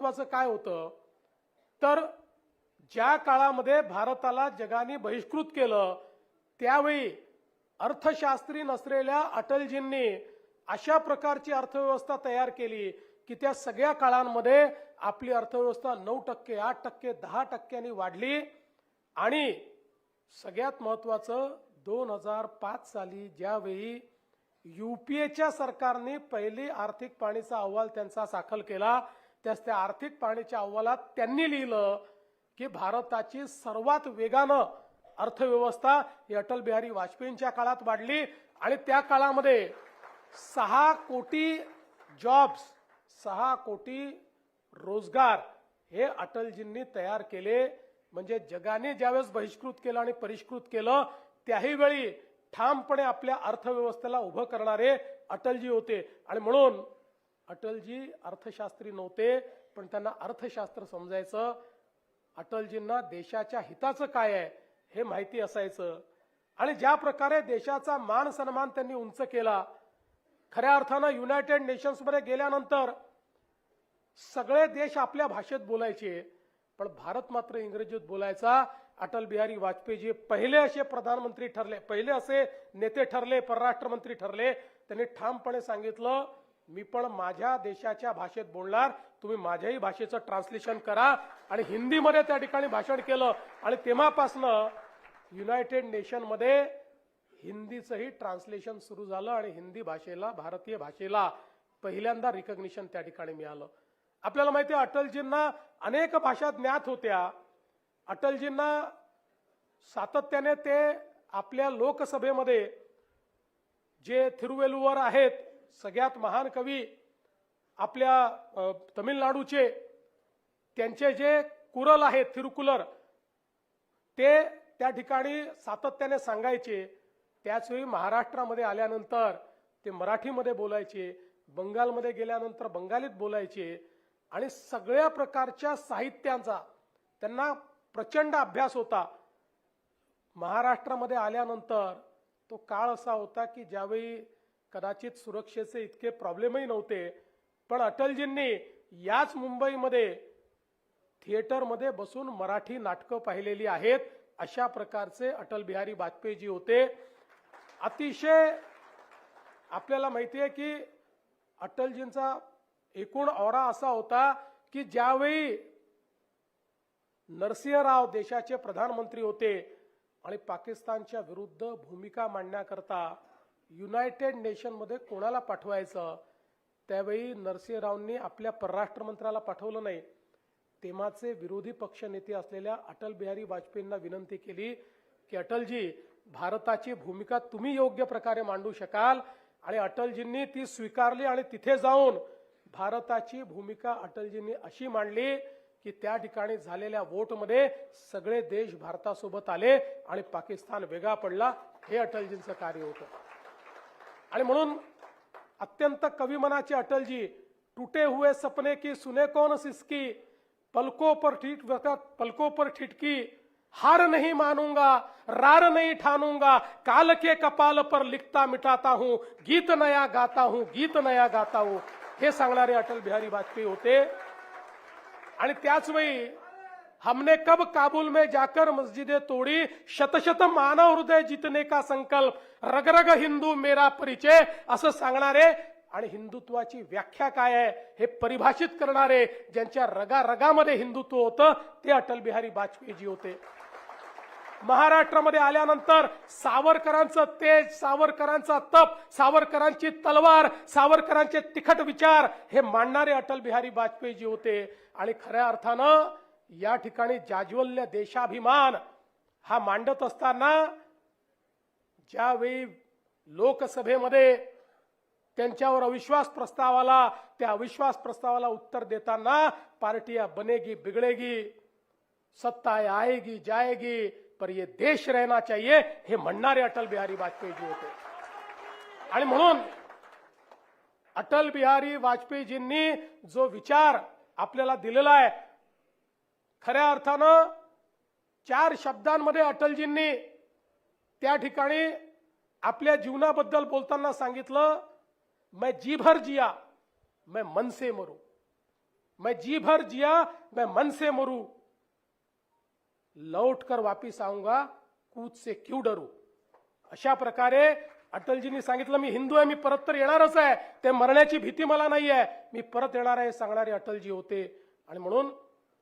महत्वाचं काय होतं तर ज्या काळामध्ये भारताला जगाने बहिष्कृत केलं त्यावेळी अर्थशास्त्री नसलेल्या अटलजींनी अशा प्रकारची अर्थव्यवस्था तयार केली की त्या सगळ्या काळांमध्ये आपली अर्थव्यवस्था 9%, 8%, 10%नी वाढली आणि सगळ्यात महत्वाचं 2005 साली ज्यावेळी यूपीएच्या सरकारने पहिली आर्थिक पाहणीचा अहवाल त्यांचा दाखल केला त्या आर्थिक पाहणीच्या अहवालात त्यांनी लिहिलं की भारताची सर्वात वेगानं अर्थव्यवस्था ही अटल बिहारी वाजपेयींच्या काळात वाढली आणि त्या काळामध्ये 6 कोटी जॉब्स 6 कोटी रोजगार हे अटलजींनी तयार केले. म्हणजे जगाने ज्यावेळेस बहिष्कृत केलं आणि परिष्कृत केलं त्याही वेळी ठामपणे आपल्या अर्थव्यवस्थेला उभं करणारे अटलजी होते. आणि म्हणून अटलजी अर्थशास्त्री नव्हते पण त्यांना अर्थशास्त्र समजायचं. अटलजींना देशाच्या हिताचं काय आहे हे माहिती असायचं आणि ज्या प्रकारे देशाचा मान सन्मान त्यांनी उंच केला. खऱ्या अर्थानं युनायटेड नेशन्समध्ये गेल्यानंतर सगळे देश आपल्या भाषेत बोलायचे पण भारत मात्र इंग्रजीत बोलायचा. अटल बिहारी वाजपेयी पहिले असे प्रधानमंत्री ठरले, पहिले असे नेते ठरले, परराष्ट्र मंत्री ठरले. त्यांनी ठामपणे सांगितलं मी पण माझ्या देशाच्या भाषेत बोलणार, तुम्ही माझ्याही भाषेचं ट्रान्सलेशन करा आणि हिंदीमध्ये त्या ठिकाणी भाषण केलं आणि तेव्हापासनं युनायटेड नेशनमध्ये हिंदीचंही ट्रान्सलेशन सुरू झालं आणि हिंदी भाषेला, भारतीय भाषेला पहिल्यांदा रिकॉग्निशन त्या ठिकाणी मिळालं. आपल्याला माहिती आहे अटलजींना अनेक भाषा ज्ञात होत्या. अटलजींना सातत्याने ते आपल्या लोकसभेमध्ये जे थिरुवेलुवर आहेत सगळ्यात महान कवी आपल्या तमिळनाडूचे, त्यांचे जे कुरल आहेत थिरुकुलर ते त्या ठिकाणी सातत्याने सांगायचे. त्याचवेळी महाराष्ट्रामध्ये आल्यानंतर ते मराठीमध्ये बोलायचे, बंगालमध्ये गेल्यानंतर बंगालीत बोलायचे आणि सगळ्या प्रकारच्या साहित्यांचा त्यांना प्रचंड अभ्यास होता. महाराष्ट्रामध्ये आल्यानंतर तो काळ असा होता की ज्यावेळी कदाचित सुरक्षेचे इतके प्रॉब्लेमही नव्हते पण अटलजींनी याच मुंबईमध्ये थिएटरमध्ये बसून मराठी नाटकं पाहिलेली आहेत. अशा प्रकारचे अटल बिहारी वाजपेयी होते. अतिशय आपल्याला माहिती आहे की अटलजींचा एकूण औरा असा होता की ज्यावेळी नरसिंहराव देशाचे प्रधानमंत्री होते आणि पाकिस्तानच्या विरुद्ध भूमिका मांडण्याकरता युनायटेड नेशनमध्ये कोणाला पाठवायचं त्यावेळी नरसिंहरावांनी आपल्या परराष्ट्र मंत्र्याला पाठवलं नाही. तेव्हाचे विरोधी पक्ष नेते असलेल्या अटल बिहारी वाजपेयींना विनंती केली की अटलजी भारताची भूमिका तुम्ही योग्य प्रकारे मांडू शकाल आणि अटलजींनी ती स्वीकारली आणि तिथे जाऊन भारताची भूमिका अटलजींनी अशी मांडली की त्या ठिकाणी झालेल्या वोटमध्ये सगळे देश भारतासोबत आले आणि पाकिस्तान वेगळा पडला. हे अटलजींचं कार्य होतं. आणि म्हणून अत्यंत कविमनाचे अटलजी टूटे हुए सपने की सुने कौन सिसकी पलकों पर ठिठकी हार नहीं मानूंगा रार नहीं ठानूंगा काल के कपाल पर लिखता मिटाता हूं गीत नया गाता हूं गीत नया गाता हूं हे सांगणारे अटल बिहारी वाजपेयी होते. आणि त्याच वेळी हमने कब काबुल में जाकर मस्जिदें तोड़ी शत शत मानव हृदय जीतने का संकल्प रग रग हिंदू मेरा परिचय असं सांगणारे आणि हिंदुत्वाची व्याख्या काय आहे हे परिभाषित करणारे ज्यांच्या रगारगामध्ये हिंदुत्व होतं ते अटल बिहारी वाजपेयी होते. महाराष्ट्रामध्ये आल्यानंतर सावरकरांचं तेज, सावरकरांचा तप, सावरकरांची तलवार, सावरकरांचे तिखट विचार हे मांडणारे अटल बिहारी वाजपेयी होते. आणि खऱ्या अर्थानं या ठिकाणी जाज्वल्य देशाभिमान हा मांडत असताना ज्यावेळी लोकसभेमध्ये त्यांच्यावर अविश्वास प्रस्ताव आला त्या अविश्वास प्रस्तावाला उत्तर देताना पार्टियां बनेगी बिगड़ेगी, सत्ता आएगी जाएगी पर ये देश रहना चाहिए हे म्हणणारे अटल बिहारी वाजपेयी होते. आणि म्हणून अटल बिहारी वाजपेयीजींनी जो विचार आपल्याला दिलेला आहे खऱ्या अर्थानं 4 शब्दांमध्ये अटलजींनी त्या ठिकाणी आपल्या जीवनाबद्दल बोलताना सांगितलं, मैं जी भर जिया मैं मन से मरू. मैं जी भर जिया मैं मन से मरू, लौट कर वापिस आऊंगा कूच से क्यों डरू. अशा प्रकारे अटलजींनी सांगितलं, मी हिंदू आहे, मी परत तर येणारच आहे, ते मरण्याची भीती मला नाही आहे, मी परत येणार आहे सांगणारे अटलजी होते. आणि म्हणून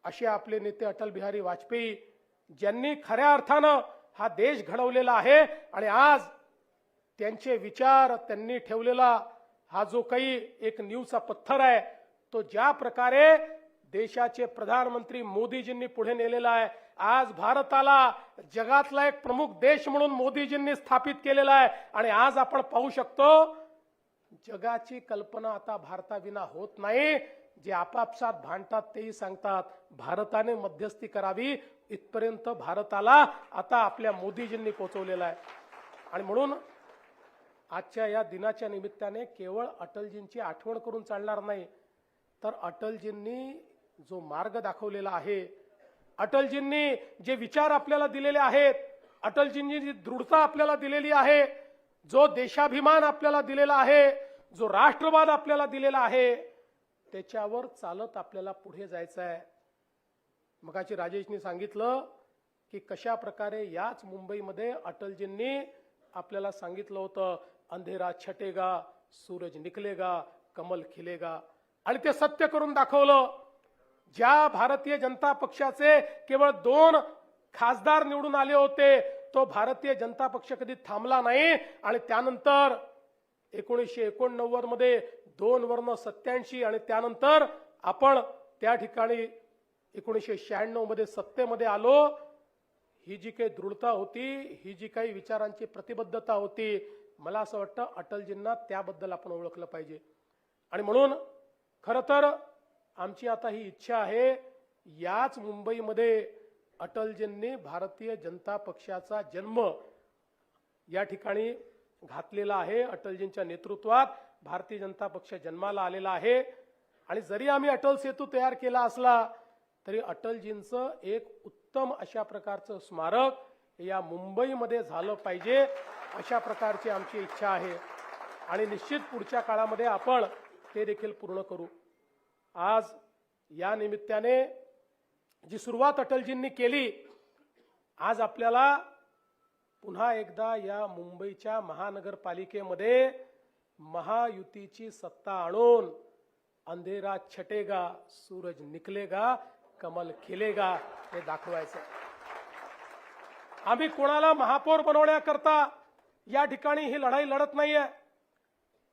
असे आपले नेते अटल बिहारी वाजपेयी, ज्यांनी खऱ्या अर्थानं हा देश घडवलेला आहे. आणि आज त्यांचे विचार, त्यांनी ठेवलेला हा जो काही एक नीवचा पत्थर आहे, तो ज्या प्रकारे देशाचे प्रधानमंत्री मोदीजींनी पुढे नेलेला आहे. आज भारताला जगातला एक प्रमुख देश म्हणून मोदीजींनी स्थापित केलेला आहे. आणि आज आपण पाहू शकतो, जगाची कल्पना आता भारताविना होत नाही. जे आपापसात भांडतात तेही सांगतात भारताने मध्यस्थी करावी, इथपर्यंत भारताला आता आपल्या मोदीजींनी पोहोचवलेला आहे. आणि म्हणून आजच्या या दिनाच्या निमित्ताने केवळ अटलजींची आठवण करून चालणार नाही, तर अटलजींनी जो मार्ग दाखवलेला आहे, अटलजींनी जे विचार आपल्याला दिलेले आहेत, अटलजींनी जी दृढता आपल्याला दिलेली आहे, जो देशाभिमान आपल्याला दिलेला आहे, जो राष्ट्रवाद आपल्याला दिलेला आहे, त्याच्यावर चालत आपल्याला पुढे जायचं आहे. मगाशी राजेशनी सांगितलं की कशा प्रकारे याच मुंबईमध्ये अटलजींनी आपल्याला सांगितलं होतं, अंधेरा छटेगा सूरज निकलेगा कमल खिलेगा. आणि ते सत्य करून दाखवलं. ज्या भारतीय जनता पक्षाचे केवळ 2 खासदार निवडून आले होते, तो भारतीय जनता पक्ष कधी थांबला नाही. आणि त्यानंतर 1989 मध्ये 2 वर्ण 87 आणि त्यानंतर आपण त्या ठिकाणी 1996 मध्ये सत्तेमध्ये आलो. ही जी काही दृढता होती, ही जी काही विचारांची प्रतिबद्धता होती, मला असं वाटतं अटलजींना त्याबद्दल आपण ओळखलं पाहिजे. आणि म्हणून खरं तर आमची आता ही इच्छा आहे, याच मुंबईमध्ये अटलजींनी भारतीय जनता पक्षाचा जन्म या ठिकाणी घातलेला आहे. अटलजींच्या नेतृत्वात भारतीय जनता पक्ष जन्माला आलेला आहे. आणि जरी आम्ही अटल सेतू तयार केला असला तरी अटलजींचं एक उत्तम अशा प्रकारचं स्मारक या मुंबईमध्ये झालं पाहिजे, अशा प्रकारची आमची इच्छा आहे. आणि निश्चित पुढच्या काळामध्ये आपण ते देखील पूर्ण करू. आज या निमित्ताने जी सुरुवात अटलजींनी केली, आज आपल्याला पुन्हा एकदा या मुंबईच्या महानगरपालिकेमध्ये महायुतीची सत्ता आणून अंधेरा छटेगा सूरज निकलेगा कमल खिलेगा हे दाखवायचं. आम्ही कोणाला महापौर बनवण्याकरता या ठिकाणी ही लढाई लढत नाहीये.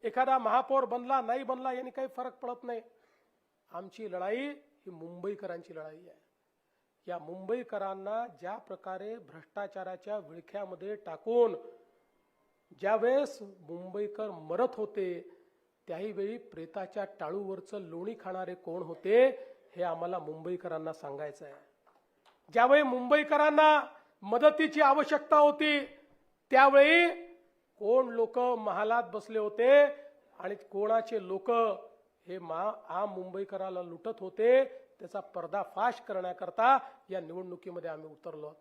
एखादा महापौर बनला नाही बनला याने काही फरक पडत नाही. आमची लढाई ही मुंबईकरांची लढाई आहे. या मुंबईकरांना ज्या प्रकारे भ्रष्टाचाराच्या विळख्यामध्ये टाकून ज्यावेळेस मुंबईकर मरत होते, त्याही वेळी प्रेताच्या टाळूवरचं लोणी खाणारे कोण होते हे आम्हाला मुंबईकरांना सांगायचं आहे. ज्यावेळी मुंबईकरांना मदतीची आवश्यकता होती, त्यावेळी कोण लोक महालात बसले होते आणि कोणाचे लोक हे आम मुंबईकराला लुटत होते, त्याचा पर्दाफाश करण्याकरता या निवडणुकीमध्ये आम्ही उतरलो.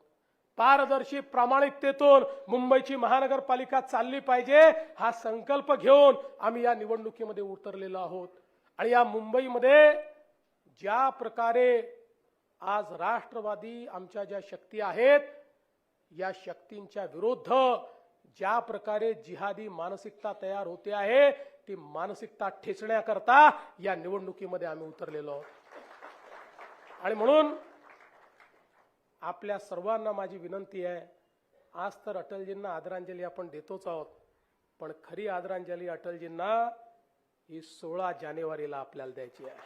पारदर्शी प्रामाणिकतेतून मुंबईची महानगरपालिका चालली पाहिजे हा संकल्प घेऊन आम्ही या निवडणुकीमध्ये उतरलेलो आहोत. आणि या मुंबईमध्ये ज्या प्रकारे आज राष्ट्रवादी आमच्या ज्या शक्ती आहेत, या शक्तींच्या विरुद्ध ज्या प्रकारे जिहादी मानसिकता तयार होते आहे, ती मानसिकता ठेचण्याकरता या निवडणुकीमध्ये आम्ही उतरलेलो आहोत. आणि म्हणून आपल्या सर्वांना माझी विनंती आहे, आज तर अटलजींना आदरांजली आपण देतोच आहोत, पण खरी आदरांजली अटलजींना ही 16 जानेवारीला आपल्याला द्यायची आहे.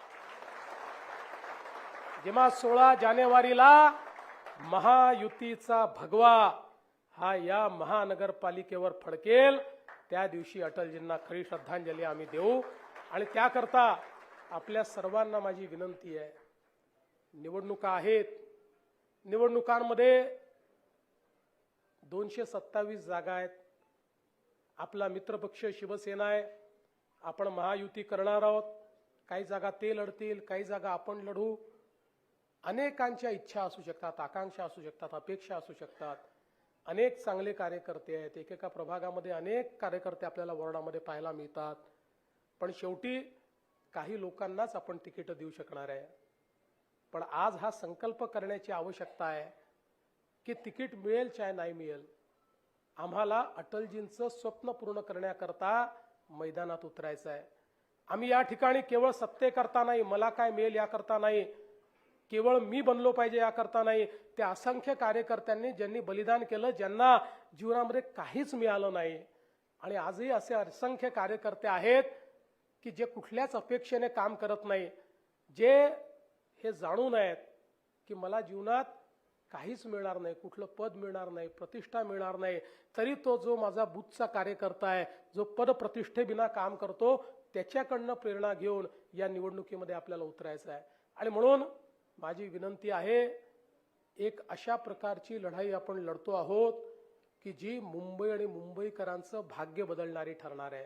जेव्हा 16 जानेवारीला महायुतीचा भगवा हा या महानगरपालिकेवर फडकेल, त्या दिवशी अटलजींना खरी श्रद्धांजली आम्ही देऊ. आणि त्याकरता आपल्या सर्वांना माझी विनंती आहे, निवडणुका आहेत, निवडणुकांमध्ये 227 जागा आहेत. आपला मित्रपक्ष शिवसेना आहे, आपण महायुती करणार आहोत. काही जागा ते लढतील, काही जागा आपण लढू. अनेकांच्या इच्छा असू शकतात, आकांक्षा असू शकतात, अपेक्षा असू शकतात. अनेक चांगले कार्यकर्ते आहेत, एकेका प्रभागामध्ये अनेक कार्यकर्ते आपल्याला वॉर्डामध्ये पाहायला मिळतात. पण शेवटी काही लोकांनाच आपण तिकीट देऊ शकणार आहे. पण आज हा संकल्प करण्याची आवश्यकता आहे की तिकीट मिळेल चाहे नाही मिळेल, आम्हाला अटलजींचं स्वप्न पूर्ण करण्याकरता मैदानात उतरायचं आहे. आम्ही या ठिकाणी केवळ सत्तेकरता नाही, मला काय मिळेल याकरता नाही, केवळ मी बनलो पाहिजे याकरता नाही, त्या असंख्य कार्यकर्त्यांनी ज्यांनी बलिदान केलं, ज्यांना जीवनामध्ये काहीच मिळालं नाही, आणि आजही असे असंख्य कार्यकर्ते आहेत की जे कुठल्याच अपेक्षेने काम करत नाही, जे हे जाणून आहेत की मला जीवनात काहीच मिळणार नाही, कुठलं पद मिळणार नाही, प्रतिष्ठा मिळणार नाही, तरी तो जो माझा बूथचा कार्यकर्ता आहे, जो पद प्रतिष्ठेबिना काम करतो, त्याच्याकडनं प्रेरणा घेऊन या निवडणुकीमध्ये आपल्याला उतरायचं आहे. आणि म्हणून माझी विनंती आहे, एक अशा प्रकारची लढाई आपण लढतो आहोत की जी मुंबई आणि मुंबईकरांचं भाग्य बदलणारी ठरणार आहे.